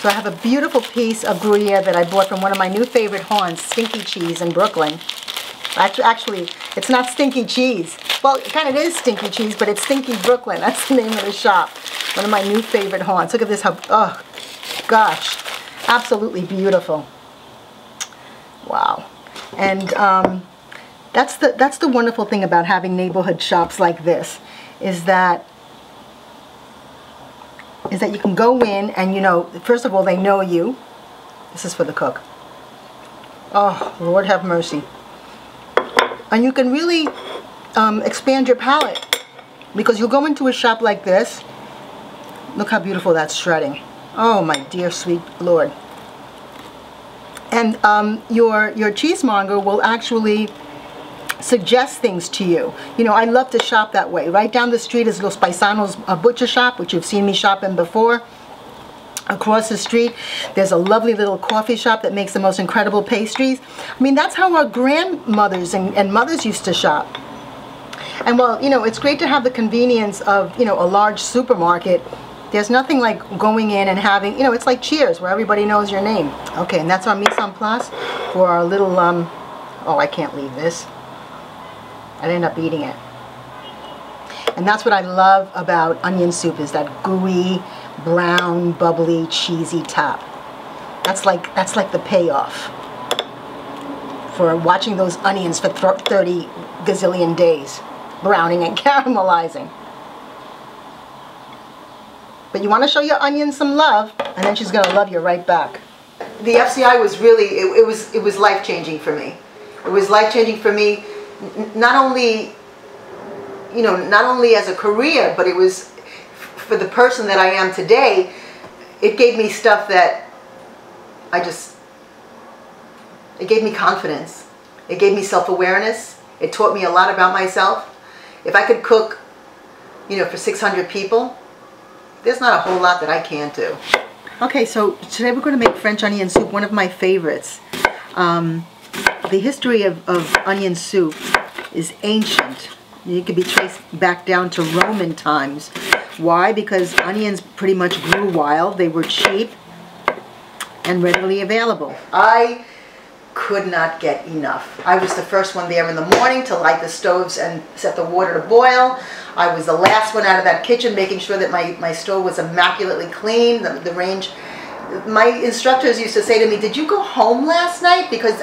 So I have a beautiful piece of Gruyere that I bought from one of my new favorite haunts, Stinky Cheese in Brooklyn. Actually, it's not Stinky Cheese. Well, it kind of is Stinky Cheese, but it's Stinky Brooklyn. That's the name of the shop. One of my new favorite haunts. Look at this, how, oh, gosh, absolutely beautiful. Wow. And that's the wonderful thing about having neighborhood shops like this, is that you can go in and, you know, first of all, they know you. This is for the cook. Oh, Lord have mercy. And you can really expand your palate, because you'll go into a shop like this. Look how beautiful that's shredding. Oh, my dear sweet Lord. And your cheesemonger will actually suggest things to you. You know, I love to shop that way. Right down the street is Los Paisanos butcher shop, which you've seen me shop in before. Across the street, there's a lovely little coffee shop that makes the most incredible pastries. I mean, that's how our grandmothers and mothers used to shop. And well, you know, it's great to have the convenience of, you know, a large supermarket. There's nothing like going in and having, you know, it's like Cheers, where everybody knows your name. Okay, and that's our mise en place for our little, oh, I can't leave this. I'd end up eating it. And that's what I love about onion soup, is that gooey, brown, bubbly, cheesy top. That's like the payoff for watching those onions for 30 gazillion days, browning and caramelizing. But you want to show your onions some love, and then she's going to love you right back. The FCI was really, it was life-changing for me. It was life-changing for me, not only, you know, not only as a career, but it was for the person that I am today. It gave me stuff that it gave me confidence. It gave me self-awareness. It taught me a lot about myself. If I could cook, you know, for 600 people, there's not a whole lot that I can't do. Okay, so today we're going to make French onion soup, one of my favorites. The history of onion soup is ancient. It can be traced back down to Roman times. Why? Because onions pretty much grew wild. They were cheap and readily available. I could not get enough. I was the first one there in the morning to light the stoves and set the water to boil. I was the last one out of that kitchen, making sure that my stove was immaculately clean, the range. My instructors used to say to me, "Did you go home last night?" Because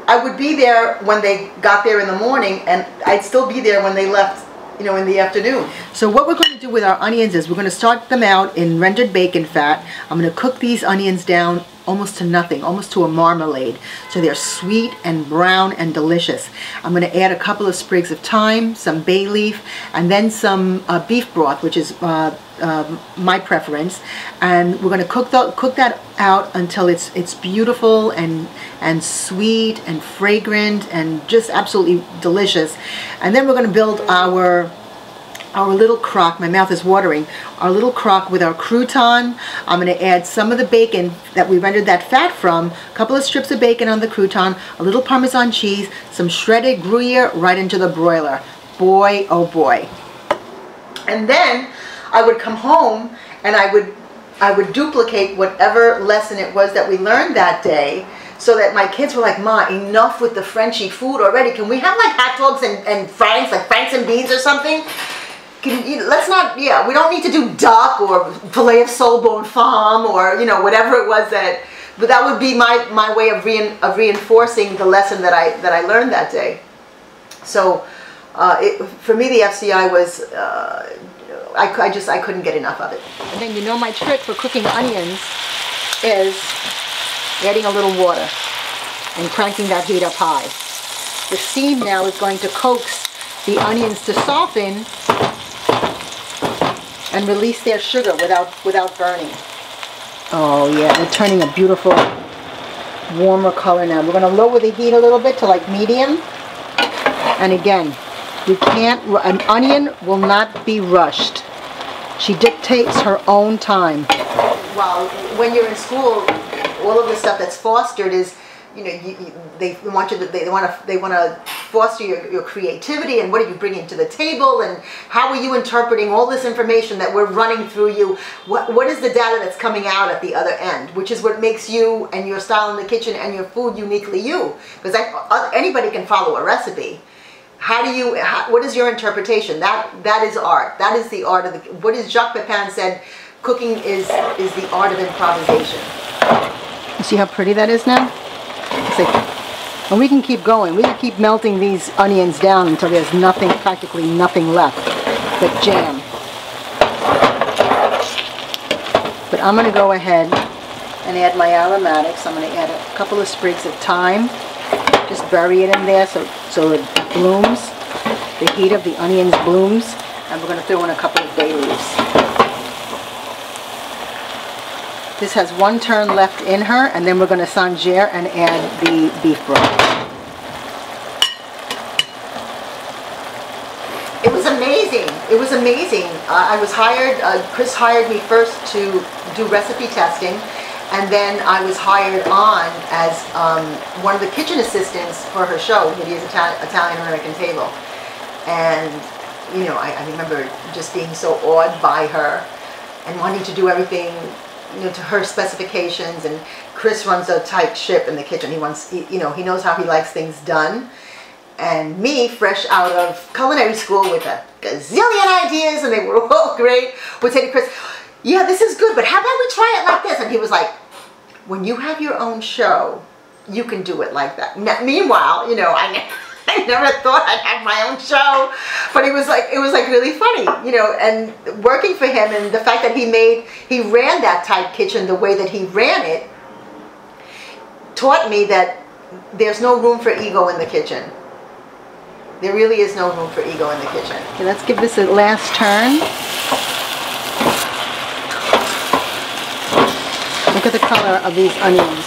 I would be there when they got there in the morning, and I'd still be there when they left, you know, in the afternoon. So what we're going to do with our onions is we're going to start them out in rendered bacon fat. I'm going to cook these onions down almost to nothing, almost to a marmalade. So they're sweet and brown and delicious. I'm going to add a couple of sprigs of thyme, some bay leaf, and then some beef broth, which is my preference. And we're going to cook that out until it's beautiful and sweet and fragrant and just absolutely delicious. And then we're going to build our little crock. My mouth is watering. Our little crock with our crouton. I'm going to add some of the bacon that we rendered that fat from, a couple of strips of bacon on the crouton, a little Parmesan cheese, some shredded Gruyere right into the broiler. Boy, oh boy. And then I would come home and I would duplicate whatever lesson it was that we learned that day, so that my kids were like, "Ma, enough with the Frenchy food already. Can we have like hot dogs and franks, like franks and beans or something? Let's not, yeah, we don't need to do duck or filet of sole bone femme or, you know, whatever it was that, but that would be my way of reinforcing the lesson that I learned that day. So for me, the FCI was, I couldn't get enough of it. And then, you know, my trick for cooking onions is adding a little water and cranking that heat up high. The steam now is going to coax the onions to soften and release their sugar without burning. Oh yeah, they're turning a beautiful warmer color now. We're going to lower the heat a little bit to like medium. And again, an onion will not be rushed. She dictates her own time. Well, when you're in school, all of the stuff that's fostered is, you know, they want to foster your creativity, and what are you bringing to the table, and how are you interpreting all this information that we're running through you? What is the data that's coming out at the other end, which is what makes you and your style in the kitchen and your food uniquely you, because anybody can follow a recipe. What is your interpretation? That is art. That is the art of what is Jacques Pepin said, cooking is the art of improvisation. You see how pretty that is now? It's like, and we can keep going. We can keep melting these onions down until there's nothing, practically nothing left but jam. But I'm going to go ahead and add my aromatics. I'm going to add a couple of sprigs of thyme. Just bury it in there so it blooms. The heat of the onions blooms. And we're going to throw in a couple of bay leaves. This has one turn left in her, and then we're going to sanger and add the beef broth. It was amazing. It was amazing. I was hired, Chris hired me first to do recipe testing, and then I was hired on as one of the kitchen assistants for her show, Lydia's Italian American Table. And, you know, I remember just being so awed by her and wanting to do everything, you know, to her specifications. And Chris runs a tight ship in the kitchen. He knows how he likes things done. And me, fresh out of culinary school with a gazillion ideas, and they were all great, would say to Chris, yeah, this is good, but how about we try it like this? And he was like, when you have your own show, you can do it like that. Now, meanwhile, you know, I never thought I'd have my own show, but it was like really funny, you know, and working for him, and the fact that he ran that tight kitchen the way that he ran it taught me that there's no room for ego in the kitchen. There really is no room for ego in the kitchen. Okay, let's give this a last turn. Look at the color of these onions.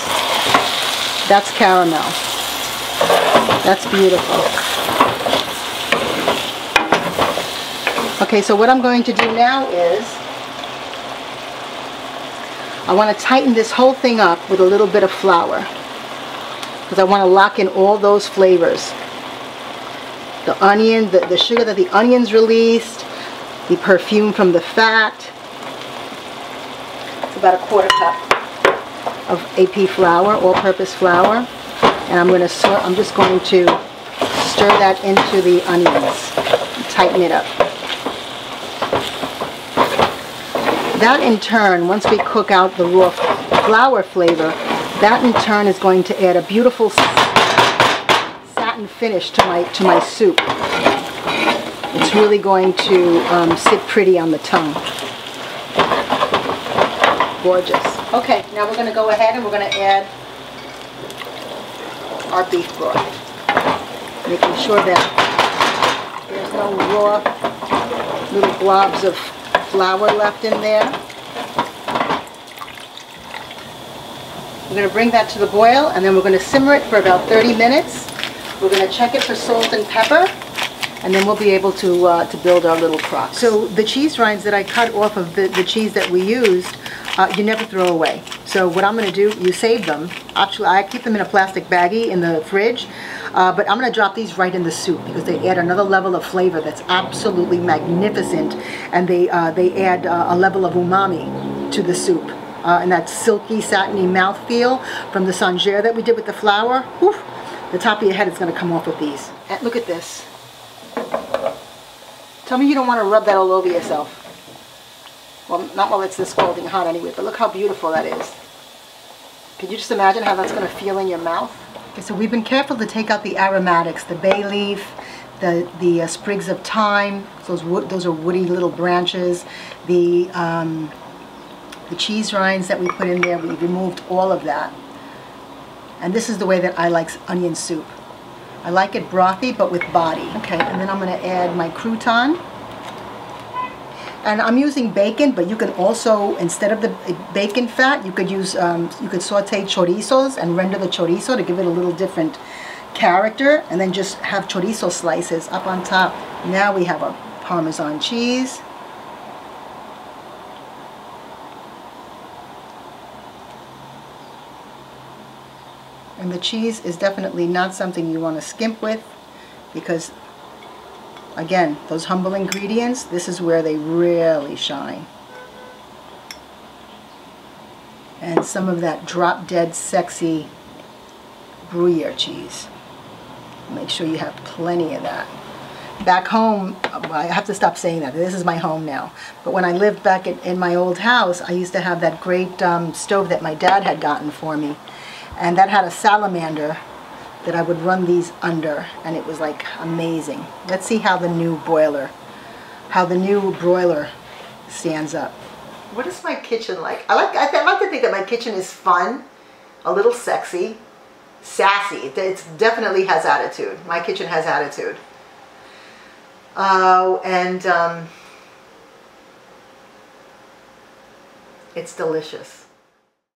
That's caramel. That's beautiful. Okay, so what I'm going to do now is I want to tighten this whole thing up with a little bit of flour, because I want to lock in all those flavors. The onion, the sugar that the onions released, the perfume from the fat. It's about a quarter cup of AP flour, all-purpose flour. And I'm just going to stir that into the onions and tighten it up. That in turn, once we cook out the raw flour flavor, that in turn is going to add a beautiful satin finish to my soup. It's really going to sit pretty on the tongue. Gorgeous. Okay, now we're going to go ahead and we're going to add our beef broth, making sure that there's no raw little blobs of flour left in there. We're going to bring that to the boil, and then we're going to simmer it for about 30 minutes. We're going to check it for salt and pepper, and then we'll be able to build our little crocks. So the cheese rinds that I cut off of the cheese that we used, you never throw away. So what I'm going to do, you save them. Actually, I keep them in a plastic baggie in the fridge, but I'm going to drop these right in the soup because they add another level of flavor that's absolutely magnificent, and they add a level of umami to the soup. And that silky, satiny mouthfeel from the sanger that we did with the flour. Whew, the top of your head is going to come off with these. And look at this. Tell me you don't want to rub that all over yourself. Well, not while it's this scalding hot anyway, but look how beautiful that is. Can you just imagine how that's going to feel in your mouth? Okay, so we've been careful to take out the aromatics, the bay leaf, the sprigs of thyme. Those are woody little branches. The cheese rinds that we put in there, we removed all of that. And this is the way that I like onion soup. I like it brothy, but with body. Okay, and then I'm going to add my crouton. And I'm using bacon, but you can also, instead of the bacon fat, you could use, you could saute chorizos and render the chorizo to give it a little different character, and then just have chorizo slices up on top. Now we have a Parmesan cheese. And the cheese is definitely not something you want to skimp with. because, again, those humble ingredients, this is where they really shine. And some of that drop-dead sexy Gruyere cheese. Make sure you have plenty of that. Back home, I have to stop saying that. This is my home now. But when I lived back in my old house, I used to have that great stove that my dad had gotten for me. And that had a salamander that I would run these under. And it was like amazing. Let's see how the new broiler stands up. What is my kitchen like? I like to think that my kitchen is fun, a little sexy, sassy. It definitely has attitude. My kitchen has attitude. And it's delicious.